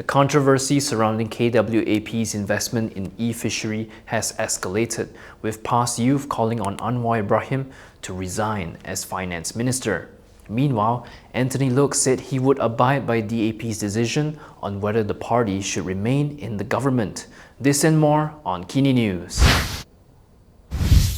The controversy surrounding KWAP's investment in eFishery has escalated, with Pasir calling on Anwar Ibrahim to resign as finance minister. Meanwhile, Anthony Loke said he would abide by DAP's decision on whether the party should remain in the government. This and more on KiniNews.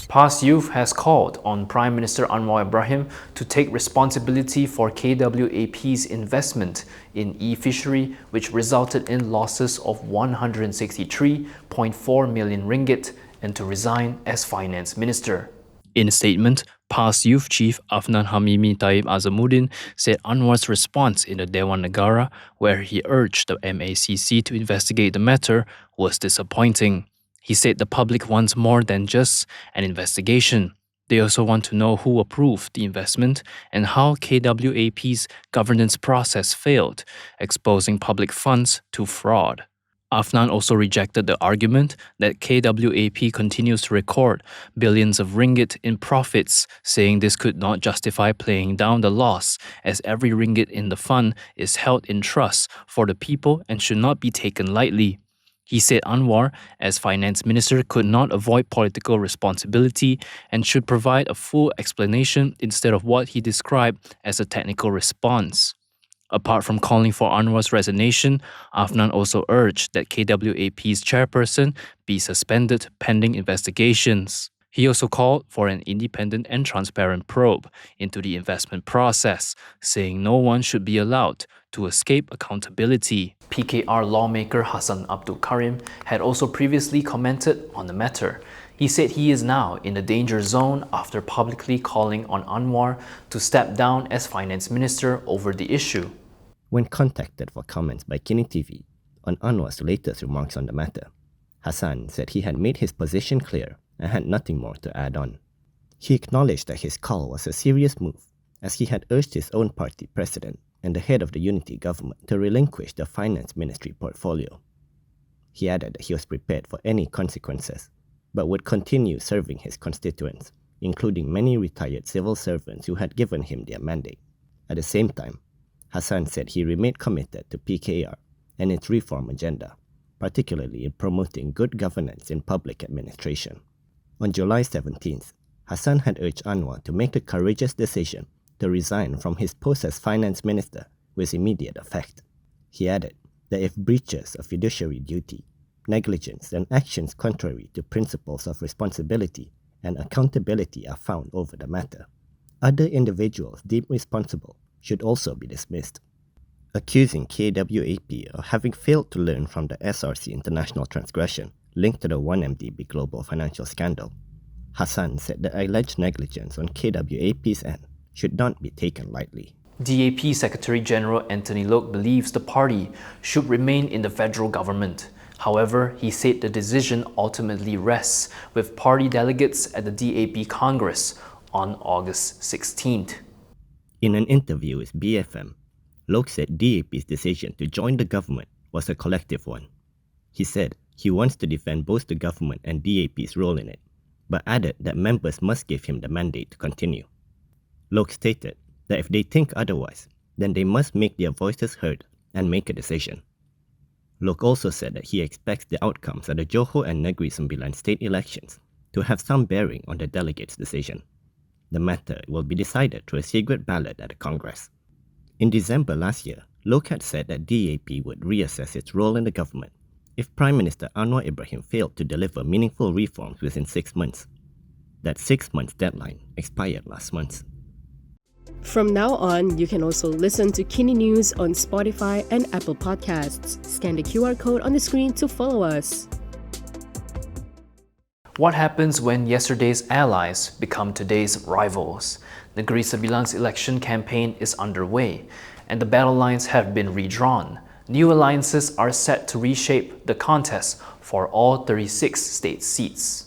Pasir has called on Prime Minister Anwar Ibrahim to take responsibility for KWAP's investment in eFishery, which resulted in losses of 163.4 million ringgit, and to resign as finance minister. In a statement, Pasir Chief Afnan Hamimi Taib Azamudden said Anwar's response in the Dewan Negara, where he urged the MACC to investigate the matter, was disappointing. He said the public wants more than just an investigation. They also want to know who approved the investment and how KWAP's governance process failed, exposing public funds to fraud. Afnan also rejected the argument that KWAP continues to record billions of ringgit in profits, saying this could not justify playing down the loss, as every ringgit in the fund is held in trust for the people and should not be taken lightly. He said Anwar, as finance minister, could not avoid political responsibility and should provide a full explanation instead of what he described as a technical response. Apart from calling for Anwar's resignation, Afnan also urged that KWAP's chairperson be suspended pending investigations. He also called for an independent and transparent probe into the investment process, saying no one should be allowed to escape accountability. PKR lawmaker Hassan Abdul Karim had also previously commented on the matter. He said he is now in the danger zone after publicly calling on Anwar to step down as finance minister over the issue. When contacted for comments by Kinitv on Anwar's latest remarks on the matter, Hassan said he had made his position clear and had nothing more to add on. He acknowledged that his call was a serious move, as he had urged his own party president and the head of the unity government to relinquish the finance ministry portfolio. He added that he was prepared for any consequences, but would continue serving his constituents, including many retired civil servants who had given him their mandate. At the same time, Hassan said he remained committed to PKR and its reform agenda, particularly in promoting good governance in public administration. On July 17th, Hassan had urged Anwar to make the courageous decision to resign from his post as finance minister with immediate effect. He added that if breaches of fiduciary duty, negligence, and actions contrary to principles of responsibility and accountability are found over the matter, other individuals deemed responsible should also be dismissed. Accusing KWAP of having failed to learn from the SRC international transgression linked to the 1MDB global financial scandal, Hassan said the alleged negligence on KWAP's end should not be taken lightly. DAP Secretary General Anthony Loke believes the party should remain in the federal government. However, he said the decision ultimately rests with party delegates at the DAP Congress on August 16th. In an interview with BFM, Loke said DAP's decision to join the government was a collective one. He said he wants to defend both the government and DAP's role in it, but added that members must give him the mandate to continue. Loke stated that if they think otherwise, then they must make their voices heard and make a decision. Loke also said that he expects the outcomes of the Johor and Negeri Sembilan state elections to have some bearing on the delegates' decision. The matter will be decided through a secret ballot at the Congress. In December last year, Loke had said that DAP would reassess its role in the government if Prime Minister Anwar Ibrahim failed to deliver meaningful reforms within 6 months. That 6 month deadline expired last month. From now on, you can also listen to KiniNews on Spotify and Apple Podcasts. Scan the QR code on the screen to follow us. What happens when yesterday's allies become today's rivals? Negeri Sembilan's election campaign is underway, and the battle lines have been redrawn. New alliances are set to reshape the contest for all 36 state seats.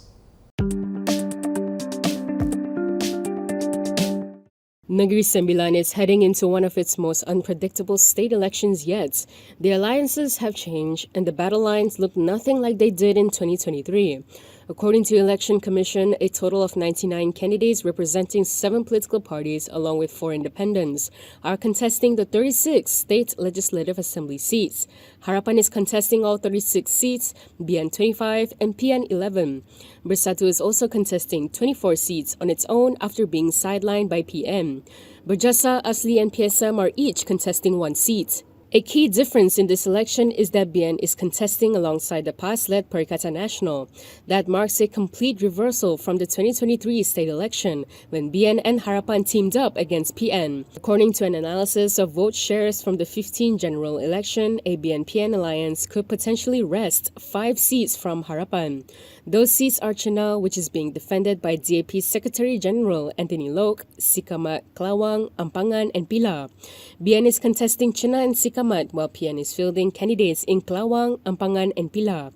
Negeri Sembilan is heading into one of its most unpredictable state elections yet. The alliances have changed and the battle lines look nothing like they did in 2023. According to Election Commission, a total of 99 candidates representing 7 political parties along with 4 independents are contesting the 36 state legislative assembly seats. Harapan is contesting all 36 seats, BN 25 and PN 11. Bersatu is also contesting 24 seats on its own after being sidelined by PM. Berjasa, Asli and PSM are each contesting 1 seat. A key difference in this election is that BN is contesting alongside the PAS-led Perikatan Nasional. That marks a complete reversal from the 2023 state election, when BN and Harapan teamed up against PN. According to an analysis of vote shares from the 15 general election, a BN-PN alliance could potentially wrest 5 seats from Harapan. Those seats are Chenau, which is being defended by DAP Secretary General Anthony Lok, Sikamat, Kelawang, Ampangan and Pilar. BN is contesting Chenau and Sikamat, while PN is fielding candidates in Kelawang, Ampangan and Pilar.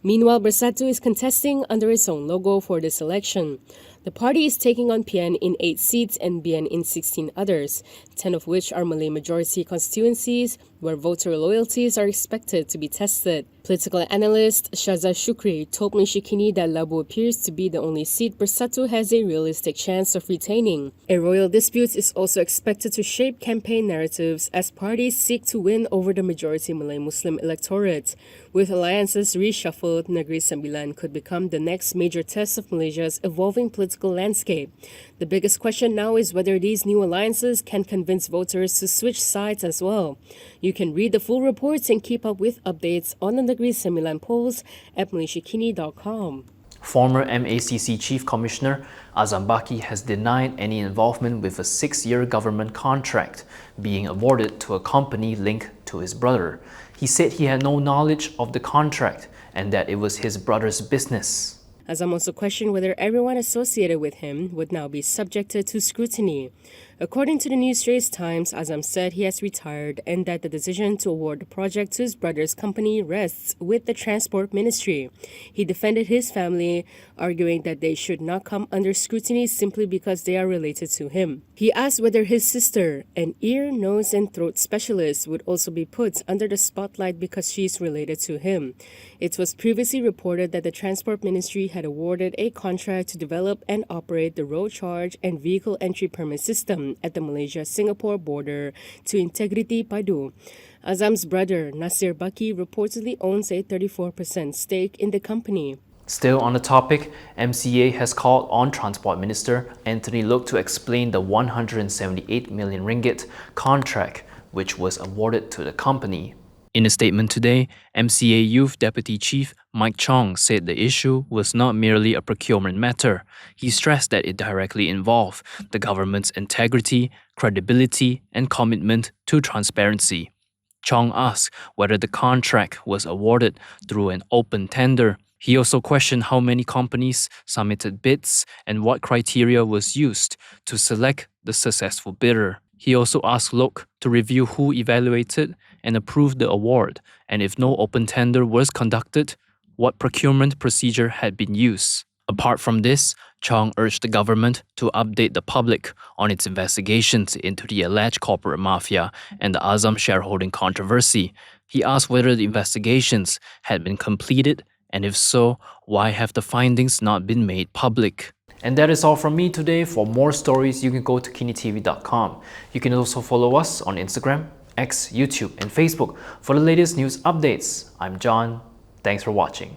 Meanwhile, Bersatu is contesting under its own logo for this election. The party is taking on PN in 8 seats and BN in 16 others, 10 of which are Malay majority constituencies, where voter loyalties are expected to be tested. Political analyst Shaza Shukri told Malaysia Kini that Labu appears to be the only seat Bersatu has a realistic chance of retaining. A royal dispute is also expected to shape campaign narratives as parties seek to win over the majority Malay Muslim electorate. With alliances reshuffled, Negeri Sembilan could become the next major test of Malaysia's evolving political landscape. The biggest question now is whether these new alliances can convince voters to switch sides as well. You can read the full reports and keep up with updates on the Negeri Sembilan polls at malaysiakini.com. Former MACC Chief Commissioner Azam Baki has denied any involvement with a 6-year government contract being awarded to a company linked to his brother. He said he had no knowledge of the contract and that it was his brother's business. Azam also questioned whether everyone associated with him would now be subjected to scrutiny. According to the New Straits Times, Azam said he has retired and that the decision to award the project to his brother's company rests with the Transport Ministry. He defended his family, arguing that they should not come under scrutiny simply because they are related to him. He asked whether his sister, an ear, nose and throat specialist, would also be put under the spotlight because she is related to him. It was previously reported that the Transport Ministry had awarded a contract to develop and operate the road charge and vehicle entry permit system at the Malaysia-Singapore border to Integrity Padu. Azam's brother, Nasir Baki, reportedly owns a 34% stake in the company. Still on the topic, MCA has called on Transport Minister Anthony Lok to explain the 178 million ringgit contract which was awarded to the company. In a statement today, MCA Youth Deputy Chief Mike Chong said the issue was not merely a procurement matter. He stressed that it directly involved the government's integrity, credibility, and commitment to transparency. Chong asked whether the contract was awarded through an open tender. He also questioned how many companies submitted bids and what criteria was used to select the successful bidder. He also asked Lok to review who evaluated and approved the award, and if no open tender was conducted, what procurement procedure had been used. Apart from this, Chong urged the government to update the public on its investigations into the alleged corporate mafia and the Azam shareholding controversy. He asked whether the investigations had been completed, and if so, why have the findings not been made public? And that is all from me today. For more stories, you can go to Kinitv.com. You can also follow us on Instagram, X, YouTube, and Facebook for the latest news updates. I'm John. Thanks for watching.